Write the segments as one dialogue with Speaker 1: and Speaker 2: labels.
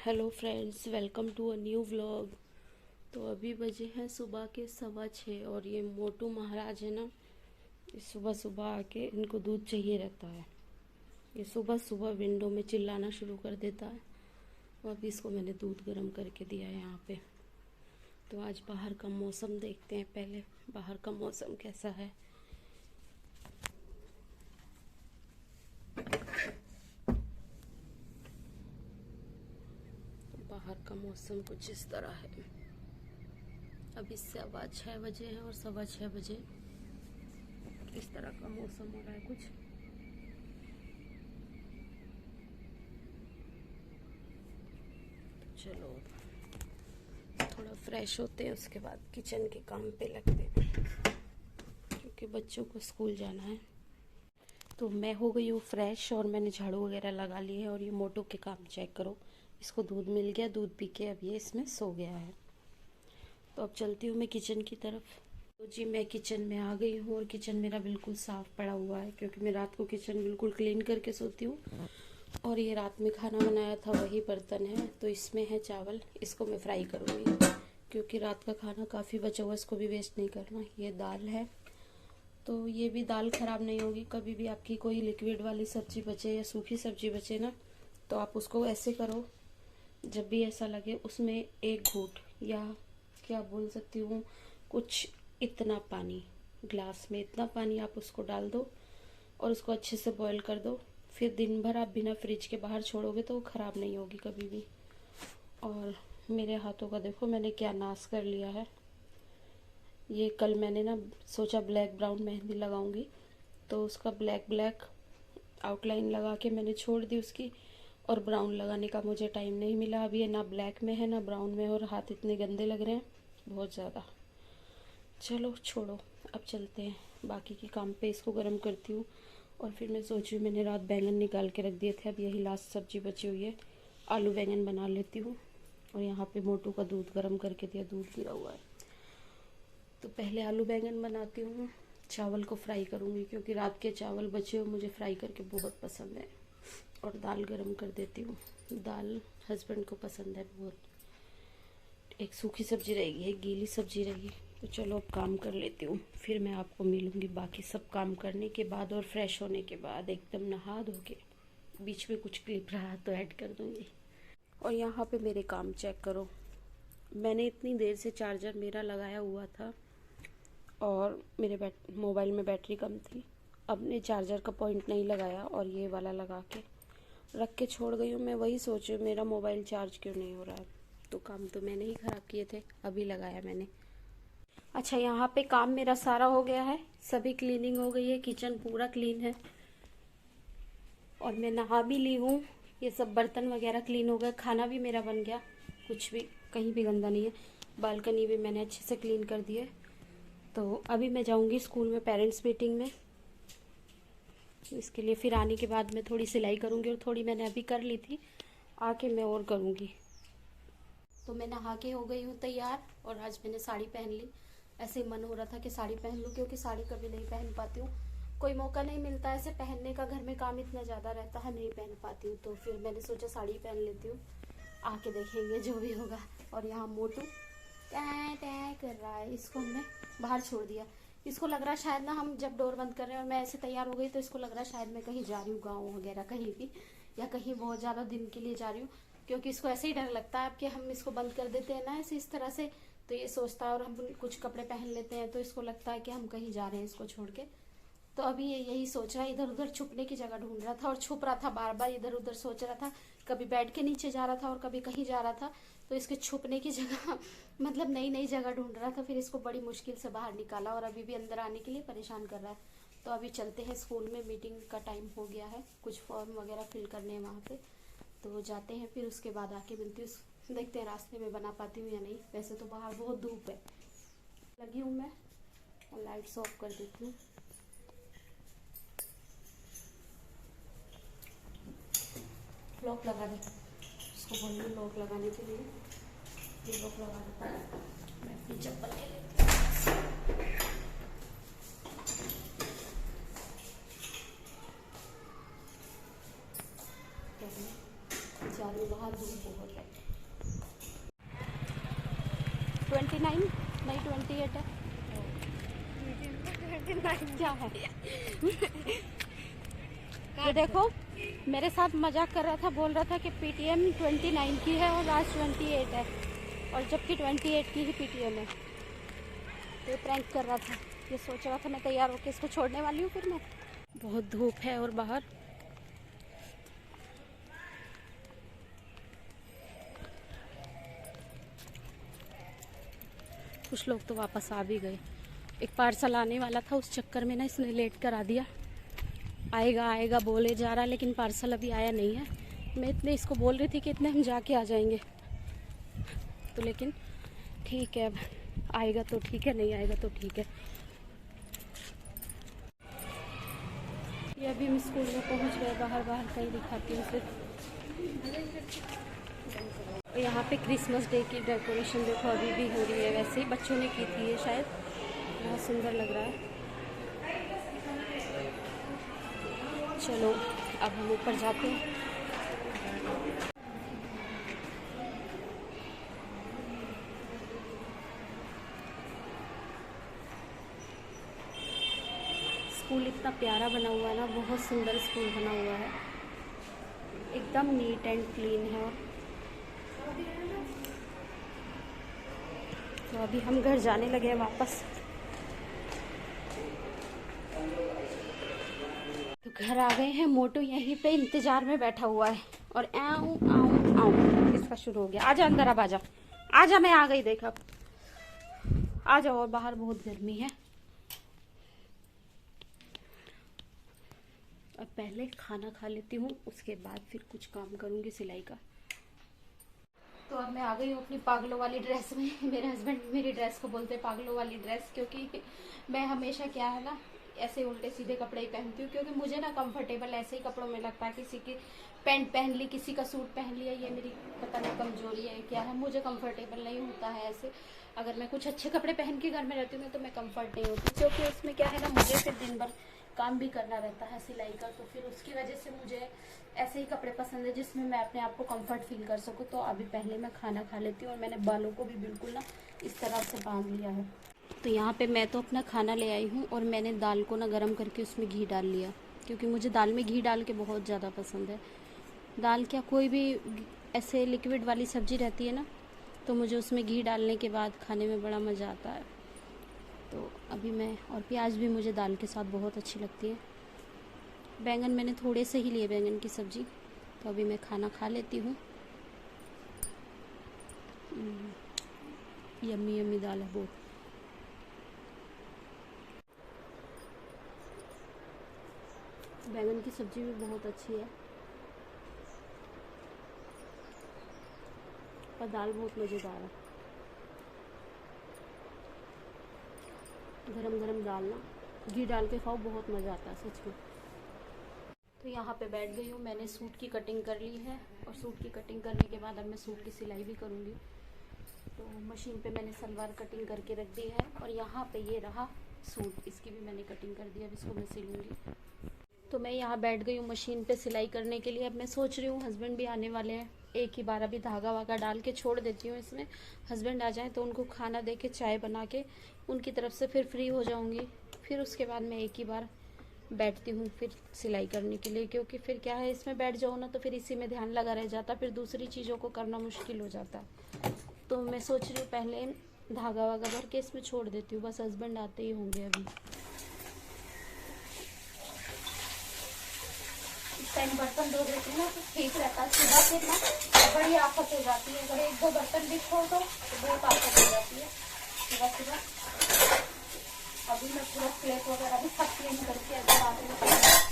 Speaker 1: Hello friends, welcome to a new vlog. तो अभी बजे हैं सुबह के 6:15 और ये मोटू महाराज है ना, ये सुबह सुबह आके इनको दूध चाहिए रहता है। ये सुबह सुबह विंडो में चिल्लाना शुरू कर देता है। और अभी इसको मैंने दूध गर्म करके दिया है यहाँ पे। तो आज बाहर का मौसम देखते हैं, पहले बाहर का मौसम कैसा है। बाहर का मौसम कुछ इस तरह है। अभी 6:15 है और 6:15 इस तरह का मौसम हो रहा है कुछ। चलो थोड़ा फ्रेश होते हैं, उसके बाद किचन के काम पे लगते हैं क्योंकि बच्चों को स्कूल जाना है। तो मैं हो गई हूँ फ्रेश और मैंने झाड़ू वगैरह लगा ली है। और ये मोटू के काम चेक करो, इसको दूध मिल गया, दूध पी के अब ये इसमें सो गया है। तो अब चलती हूँ मैं किचन की तरफ। तो जी मैं किचन में आ गई हूँ और किचन मेरा बिल्कुल साफ़ पड़ा हुआ है क्योंकि मैं रात को किचन बिल्कुल क्लीन करके सोती हूँ। और ये रात में खाना बनाया था वही बर्तन है। तो इसमें है चावल, इसको मैं फ्राई करूँगी क्योंकि रात का खाना काफ़ी बचा हुआ है, इसको भी वेस्ट नहीं करना। ये दाल है, तो ये भी दाल ख़राब नहीं होगी। कभी भी आपकी कोई लिक्विड वाली सब्ज़ी बचे या सूखी सब्ज़ी बचे ना, तो आप उसको ऐसे करो, जब भी ऐसा लगे उसमें एक घूंट या क्या बोल सकती हूँ, कुछ इतना पानी, ग्लास में इतना पानी आप उसको डाल दो और उसको अच्छे से बॉईल कर दो। फिर दिन भर आप बिना फ्रिज के बाहर छोड़ोगे तो वो ख़राब नहीं होगी कभी भी। और मेरे हाथों का देखो मैंने क्या नाश कर लिया है। ये कल मैंने ना सोचा ब्लैक ब्राउन मेहंदी लगाऊंगी, तो उसका ब्लैक ब्लैक आउटलाइन लगा के मैंने छोड़ दी उसकी। और ब्राउन लगाने का मुझे टाइम नहीं मिला। अभी ये ना ब्लैक में है ना ब्राउन में, और हाथ इतने गंदे लग रहे हैं बहुत ज़्यादा। चलो छोड़ो, अब चलते हैं बाकी के काम पे। इसको गर्म करती हूँ और फिर मैं सोच रही हूँ, मैंने रात बैंगन निकाल के रख दिए थे, अब यही लास्ट सब्जी बची हुई है, आलू बैंगन बना लेती हूँ। और यहाँ पे मोटू का दूध गर्म करके दिया, दूध गिरा हुआ है। तो पहले आलू बैंगन बनाती हूँ, चावल को फ्राई करूँगी क्योंकि रात के चावल बचे हुए मुझे फ्राई करके बहुत पसंद है। और दाल गरम कर देती हूँ, दाल हस्बैंड को पसंद है बहुत। एक सूखी सब्जी रहेगी, एक गीली सब्जी रहेगी। तो चलो अब काम कर लेती हूँ, फिर मैं आपको मिलूँगी बाकी सब काम करने के बाद और फ्रेश होने के बाद, एकदम नहा धो के। बीच में कुछ क्लिप रहा तो ऐड कर दूँगी। और यहाँ पे मेरे काम चेक करो, मैंने इतनी देर से चार्जर मेरा लगाया हुआ था और मेरे मोबाइल में बैटरी कम थी। अब ने चार्जर का पॉइंट नहीं लगाया और ये वाला लगा के रख के छोड़ गई हूँ। मैं वही सोच रही हूँ मेरा मोबाइल चार्ज क्यों नहीं हो रहा है। तो काम तो मैंने ही ख़राब किए थे, अभी लगाया मैंने। अच्छा, यहाँ पे काम मेरा सारा हो गया है, सभी क्लीनिंग हो गई है, किचन पूरा क्लीन है और मैं नहा भी ली हूँ। ये सब बर्तन वगैरह क्लीन हो गए, खाना भी मेरा बन गया, कुछ भी कहीं भी गंदा नहीं है। बालकनी भी मैंने अच्छे से क्लीन कर दी है। तो अभी मैं जाऊँगी स्कूल में पेरेंट्स मीटिंग में, इसके लिए फिर आने के बाद मैं थोड़ी सिलाई करूँगी और थोड़ी मैंने अभी कर ली थी, आके मैं और करूँगी। तो मैं नहा के हो गई हूँ तैयार और आज मैंने साड़ी पहन ली। ऐसे ही मन हो रहा था कि साड़ी पहन लूँ क्योंकि साड़ी कभी नहीं पहन पाती हूँ, कोई मौका नहीं मिलता ऐसे पहनने का, घर में काम इतना ज़्यादा रहता है नहीं पहन पाती हूँ। तो फिर मैंने सोचा साड़ी पहन लेती हूँ, आके देखेंगे जो भी होगा। और यहाँ मोटू टै टै कर रहा है, इसको हमने बाहर छोड़ दिया। इसको लग रहा है शायद ना, हम जब डोर बंद कर रहे हैं और मैं ऐसे तैयार हो गई तो इसको लग रहा है शायद मैं कहीं जा रही हूँ, गाँव वगैरह कहीं भी, या कहीं बहुत ज़्यादा दिन के लिए जा रही हूँ। क्योंकि इसको ऐसे ही डर लगता है कि हम इसको बंद कर देते हैं ना ऐसे इस तरह से, तो ये सोचता है, और हम कुछ कपड़े पहन लेते हैं तो इसको लगता है कि हम कहीं जा रहे हैं इसको छोड़ के। तो अभी ये यही सोच रहा है, इधर उधर छुपने की जगह ढूंढ रहा था और छुप रहा था, बार बार इधर उधर सोच रहा था, कभी बेड के नीचे जा रहा था और कभी कहीं जा रहा था। तो इसके छुपने की जगह मतलब नई नई जगह ढूंढ रहा था। फिर इसको बड़ी मुश्किल से बाहर निकाला और अभी भी अंदर आने के लिए परेशान कर रहा है। तो अभी चलते हैं स्कूल में, मीटिंग का टाइम हो गया है, कुछ फॉर्म वगैरह फिल करने हैं वहाँ पे, तो जाते हैं। फिर उसके बाद आके मिलती हूँ, देखते हैं रास्ते में बना पाती हूँ या नहीं। वैसे तो बाहर बहुत धूप है, लगी हूँ मैं, और लाइट्स ऑफ कर देती हूँ। लॉक लगा दे, उसको बोल रही लॉक लगाने के लिए, ये लॉक लगा देता है। मैं अपनी चप्पल ले लेती हूँ, जा रही हूँ बाहर धूप बहुत है। 29 नहीं 28 है। क्या है ये देखो, मेरे साथ मजाक कर रहा था, बोल रहा था कि पीटीएम 29 की है और आज 28 है, और जबकि 28 की ही पीटीएम है। ये प्रैंक कर रहा था, ये सोच रहा था मैं तैयार होकर इसको छोड़ने वाली हूँ। फिर मैं बहुत धूप है और बाहर कुछ लोग तो वापस आ भी गए। एक पार्सल आने वाला था, उस चक्कर में ना इसने लेट करा दिया। आएगा आएगा बोले जा रहा, लेकिन पार्सल अभी आया नहीं है। मैं इतने इसको बोल रही थी कि इतने हम जाके आ जाएंगे, तो लेकिन ठीक है, अब आएगा तो ठीक है, नहीं आएगा तो ठीक है। ये अभी हम स्कूल में पहुंच गए। बाहर कहीं दिखाती हूँ सिर्फ। यहाँ पे क्रिसमस डे की डेकोरेशन देखो अभी भी हो रही है, वैसे ही बच्चों ने की थी ये शायद। बहुत सुंदर लग रहा है। चलो अब हम ऊपर जाते हैं। स्कूल इतना प्यारा बना हुआ है ना, बहुत सुंदर स्कूल बना हुआ है, एकदम नीट एंड क्लीन है। तो अभी हम घर जाने लगे हैं वापस। तो घर आ गए हैं। मोटू यहीं पे इंतजार में बैठा हुआ है और आऊं आऊं आऊं इसका शुरू हो गया। आजा अंदर, अब आजा आजा, मैं आ गई, देख अब आ जाओ। और बाहर बहुत गर्मी है। अब पहले खाना खा लेती हूँ, उसके बाद फिर कुछ काम करूंगी सिलाई का। तो अब मैं आ गई हूँ अपनी पागलों वाली ड्रेस में। मेरे हस्बैंड मेरी ड्रेस को बोलते हैं पागलों वाली ड्रेस, क्योंकि मैं हमेशा क्या है ना ऐसे उल्टे सीधे कपड़े ही पहनती हूँ, क्योंकि मुझे ना कंफर्टेबल ऐसे ही कपड़ों में लगता है। किसी की पैंट पहन ली, किसी का सूट पहन लिया, ये मेरी पता नहीं कमजोरी है क्या है, मुझे कंफर्टेबल नहीं होता है ऐसे। अगर मैं कुछ अच्छे कपड़े पहन के घर में रहती हूँ ना तो मैं कंफर्ट नहीं होती, क्योंकि उसमें क्या है ना मुझे फिर दिन भर काम भी करना रहता है सिलाई का। तो फिर उसकी वजह से मुझे ऐसे ही कपड़े पसंद है जिसमें मैं अपने आप को कंफर्ट फील कर सकूँ। तो अभी पहले मैं खाना खा लेती हूँ, और मैंने बालों को भी बिल्कुल ना इस तरह से बांध लिया है। तो यहाँ पे मैं तो अपना खाना ले आई हूँ, और मैंने दाल को ना गरम करके उसमें घी डाल लिया, क्योंकि मुझे दाल में घी डाल के बहुत ज़्यादा पसंद है। दाल क्या, कोई भी ऐसे लिक्विड वाली सब्जी रहती है ना, तो मुझे उसमें घी डालने के बाद खाने में बड़ा मज़ा आता है। तो अभी मैं, और प्याज भी मुझे दाल के साथ बहुत अच्छी लगती है। बैंगन मैंने थोड़े से ही लिए, बैंगन की सब्ज़ी। तो अभी मैं खाना खा लेती हूँ। यम्मी यम्मी दाल है बहुत। बैंगन की सब्ज़ी भी बहुत अच्छी है, पर दाल बहुत मज़ेदार है। गरम गरम दाल ना घी डाल के खाओ, बहुत मज़ा आता है सच में। तो यहाँ पे बैठ गई हूँ। मैंने सूट की कटिंग कर ली है, और सूट की कटिंग करने के बाद अब मैं सूट की सिलाई भी करूँगी। तो मशीन पे मैंने सलवार कटिंग करके रख दी है, और यहाँ पे ये रहा सूट, इसकी भी मैंने कटिंग कर दी। अब इसको मैं सिलूँगी। तो मैं यहाँ बैठ गई हूँ मशीन पे सिलाई करने के लिए। अब मैं सोच रही हूँ हस्बैंड भी आने वाले हैं, एक ही बार अभी धागा वागा डाल के छोड़ देती हूँ इसमें। हस्बैंड आ जाएं तो उनको खाना दे के, चाय बना के उनकी तरफ से फिर फ्री हो जाऊँगी। फिर उसके बाद मैं एक ही बार बैठती हूँ फिर सिलाई करने के लिए, क्योंकि फिर क्या है, इसमें बैठ जाओ ना तो फिर इसी में ध्यान लगा रह जाता, फिर दूसरी चीज़ों को करना मुश्किल हो जाता। तो मैं सोच रही हूँ पहले धागा वागा भर के इसमें छोड़ देती हूँ, बस हस्बैंड आते ही होंगे अभी। टाइम बर्तन धो देती हूँ ना तो ठीक रहता है। सुबह फिर ना बड़ी आफत हो जाती है, अगर एक दो बर्तन भी छोड़ दो तो बहुत आफत हो जाती है सुबह सुबह। अभी मैं पूरा प्लेट वगैरह भी सब क्लीन करके अगर आते हैं।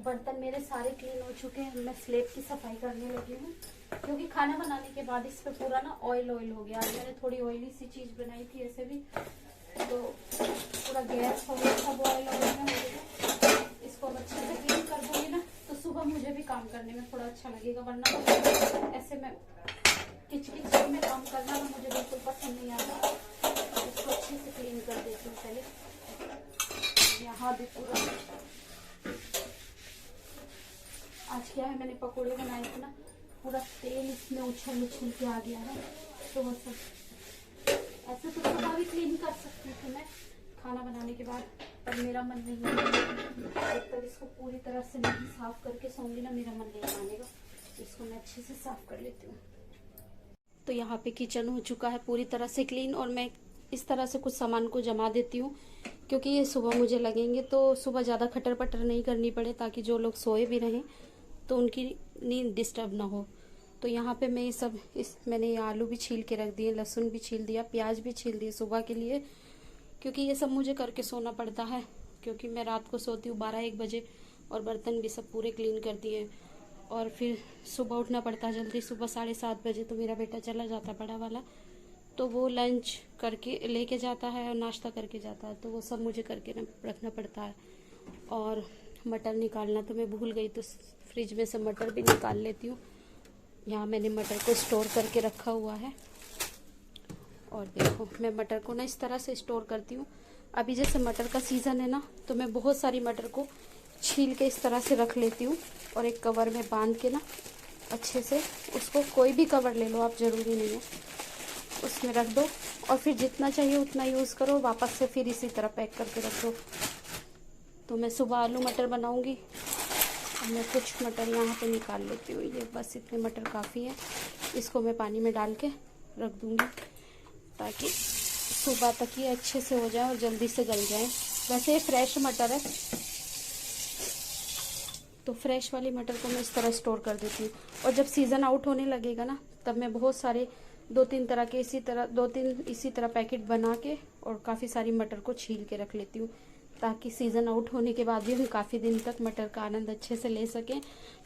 Speaker 1: बर्तन मेरे सारे क्लीन हो चुके हैं। मैं स्लेब की सफाई करने लगी हूँ, क्योंकि खाना बनाने के बाद इस पे पूरा ना ऑयल हो गया। आज मैंने थोड़ी ऑयली सी चीज बनाई थी ऐसे भी, तो पूरा गैस हो गया, सब ऑयल हो गया। काम करने में थोड़ा अच्छा लगेगा, वरना ऐसे में किचकिच में काम करना ना मुझे बिल्कुल पसंद नहीं आता। इसको अच्छे से क्लीन कर देती हूँ पहले। यहाँ भी पूरा आज क्या है, मैंने पकोड़े बनाए थे ना, पूरा तेल इसमें उछल उछल के आ गया है। तो वो सब ऐसे तो सुबह भी क्लीन कर सकती थी मैं खाना बनाने के बाद, पर मेरा मन नहीं है। जब तक इसको पूरी तरह से नहीं साफ करके सोऊंगी ना, मेरा मन नहीं मानेगा। इसको मैं अच्छे से साफ कर लेती हूँ। तो यहाँ पे किचन हो चुका है पूरी तरह से क्लीन, और मैं इस तरह से कुछ सामान को जमा देती हूँ क्योंकि ये सुबह मुझे लगेंगे, तो सुबह ज़्यादा खटर पटर नहीं करनी पड़े, ताकि जो लोग सोए भी रहें तो उनकी नींद डिस्टर्ब ना हो। तो यहाँ पे मैं ये सब मैंने ये आलू भी छील के रख दिए, लहसुन भी छील दिया, प्याज भी छील दिए सुबह के लिए, क्योंकि ये सब मुझे करके सोना पड़ता है, क्योंकि मैं रात को सोती हूँ 12-1 बजे, और बर्तन भी सब पूरे क्लीन कर दिए, और फिर सुबह उठना पड़ता है जल्दी। सुबह 7:30 बजे तो मेरा बेटा चला जाता बड़ा वाला, तो वो लंच करके लेके जाता है और नाश्ता करके जाता है, तो वो सब मुझे करके रखना पड़ता है। और मटर निकालना तो मैं भूल गई, तो फ्रिज में से मटर भी निकाल लेती हूँ। यहाँ मैंने मटर को स्टोर करके रखा हुआ है, और देखो मैं मटर को ना इस तरह से स्टोर करती हूँ। अभी जैसे मटर का सीज़न है ना, तो मैं बहुत सारी मटर को छील के इस तरह से रख लेती हूँ, और एक कवर में बांध के ना अच्छे से, उसको कोई भी कवर ले लो आप, ज़रूरी नहीं है, उसमें रख दो, और फिर जितना चाहिए उतना यूज़ करो, वापस से फिर इसी तरह पैक करके रख दो। तो मैं सुबह आलू मटर बनाऊँगी, और मैं कुछ मटर यहाँ पे निकाल लेती हूँ। ये बस इतने मटर काफ़ी है, इसको मैं पानी में डाल के रख दूँगी, ताकि सुबह तक ये अच्छे से हो जाए और जल्दी से गल जाए। वैसे ये फ्रेश मटर है, तो फ्रेश वाली मटर को मैं इस तरह स्टोर कर देती हूँ। और जब सीज़न आउट होने लगेगा ना, तब मैं बहुत सारे 2-3 तरह के इसी तरह पैकेट बना के और काफ़ी सारी मटर को छील के रख लेती हूँ, ताकि सीज़न आउट होने के बाद भी हम काफ़ी दिन तक मटर का आनंद अच्छे से ले सकें।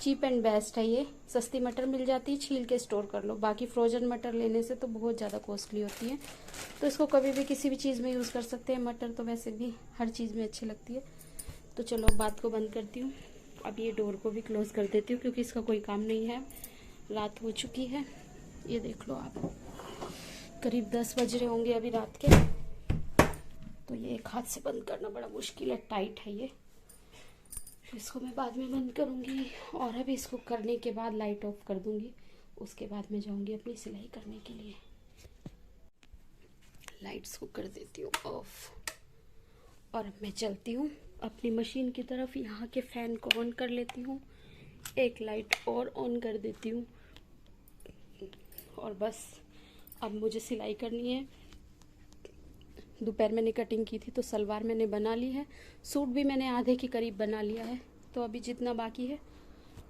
Speaker 1: चीप एंड बेस्ट है ये, सस्ती मटर मिल जाती है, छील के स्टोर कर लो। बाकी फ्रोजन मटर लेने से तो बहुत ज़्यादा कॉस्टली होती है, तो इसको कभी भी किसी भी चीज़ में यूज़ कर सकते हैं। मटर तो वैसे भी हर चीज़ में अच्छी लगती है। तो चलो अब बात को बंद करती हूँ, अब ये डोर को भी क्लोज कर देती हूँ, क्योंकि इसका कोई काम नहीं है, रात हो चुकी है। ये देख लो आप, करीब 10 बज रहे होंगे अभी रात के। तो ये एक हाथ से बंद करना बड़ा मुश्किल है, टाइट है ये, इसको मैं बाद में बंद करूँगी। और अभी इसको करने के बाद लाइट ऑफ कर दूँगी, उसके बाद मैं जाऊँगी अपनी सिलाई करने के लिए। लाइट्स को कर देती हूँ ऑफ, और अब मैं चलती हूँ अपनी मशीन की तरफ। यहाँ के फ़ैन को ऑन कर लेती हूँ, एक लाइट और ऑन कर देती हूँ, और बस अब मुझे सिलाई करनी है। दोपहर मैंने कटिंग की थी, तो सलवार मैंने बना ली है, सूट भी मैंने आधे के करीब बना लिया है। तो अभी जितना बाकी है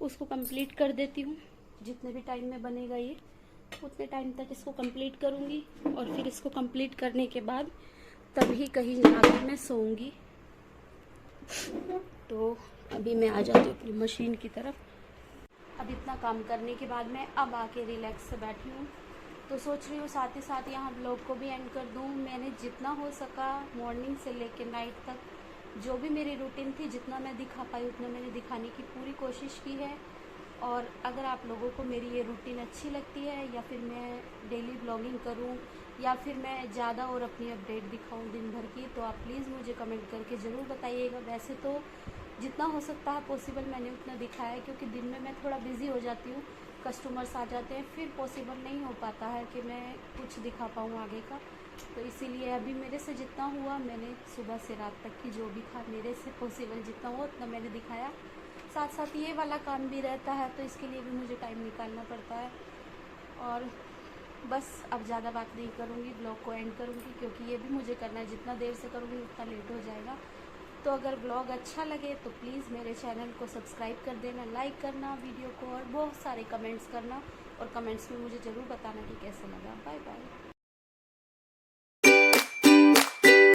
Speaker 1: उसको कंप्लीट कर देती हूँ। जितने भी टाइम में बनेगा ये, उतने टाइम तक इसको कंप्लीट करूँगी, और फिर इसको कंप्लीट करने के बाद तभी कहीं जाकर मैं सोऊंगी। तो अभी मैं आ जाती हूँ अपनी मशीन की तरफ। अब इतना काम करने के बाद मैं अब आके रिलैक्स से बैठी हूँ, तो सोच रही हूँ साथ ही साथ यहाँ ब्लॉग को भी एंड कर दूँ। मैंने जितना हो सका मॉर्निंग से लेकर नाइट तक जो भी मेरी रूटीन थी, जितना मैं दिखा पाई उतना मैंने दिखाने की पूरी कोशिश की है। और अगर आप लोगों को मेरी ये रूटीन अच्छी लगती है, या फिर मैं डेली ब्लॉगिंग करूँ, या फिर मैं ज़्यादा और अपनी अपडेट दिखाऊँ दिन भर की, तो आप प्लीज़ मुझे कमेंट करके ज़रूर बताइएगा। वैसे तो जितना हो सकता है पॉसिबल मैंने उतना दिखाया है, क्योंकि दिन में मैं थोड़ा बिज़ी हो जाती हूँ, कस्टमर्स आ जाते हैं, फिर पॉसिबल नहीं हो पाता है कि मैं कुछ दिखा पाऊँ आगे का। तो इसीलिए अभी मेरे से जितना हुआ, मैंने सुबह से रात तक की जो भी था मेरे से पॉसिबल जितना हुआ उतना मैंने दिखाया। साथ साथ ये वाला काम भी रहता है, तो इसके लिए भी मुझे टाइम निकालना पड़ता है। और बस अब ज़्यादा बात नहीं करूँगी, ब्लॉग को एंड करूँगी, क्योंकि ये भी मुझे करना है। जितना देर से करूँगी उतना लेट हो जाएगा। तो अगर ब्लॉग अच्छा लगे तो प्लीज़ मेरे चैनल को सब्सक्राइब कर देना, लाइक करना वीडियो को, और बहुत सारे कमेंट्स करना, और कमेंट्स में मुझे ज़रूर बताना कि कैसा लगा। Bye bye.